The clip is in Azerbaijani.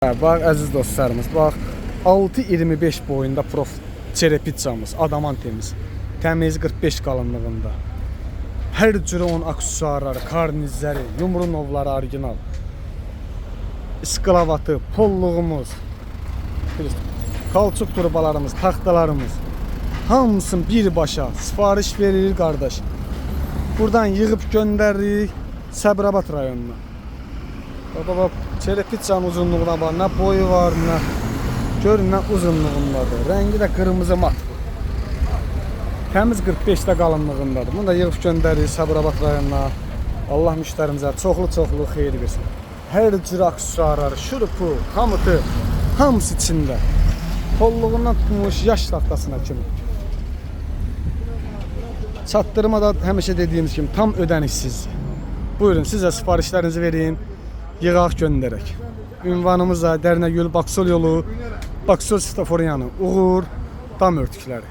Bax əziz dostlarımız, bax 6.25 boyunda prof çerepitsamız, adamantemiz, təmiz 45 qalınlığında. Hər cürə onun aksesuarları, karnizləri, yumru novları orijinal. İskalavatı, polluğumuz, kalçuk turbalarımız, taxtalarımız hamısını birbaşa sifariş verilir qardaş. Buradan yığıb göndəririk Səbrabad rayonuna. Baba çerepitsanın uzunluğuna bak, ne boyu var, ne görün, ne uzunluğundadır. Rengi de kırmızı mat. Təmiz 45'də qalınlığındadır. Bunu da yığıb göndəririk Səbrabad rayonuna. Allah müştərimizə çoxlu xeyir versin. Hər cür aksesuarları, şurupu, xamutu, hamısı içində. Kolluğundan tutmuş yaş tahtasına kimi. Çatdırma da həmişə dediyimiz kimi tam ödənişsiz. Buyurun sizə sifarişlərinizi verin. Yığaq göndərək. Ünvanımız da Dərnəgül Baksol yolu, Baksol Staforyanı, Uğur, dam örtükləri.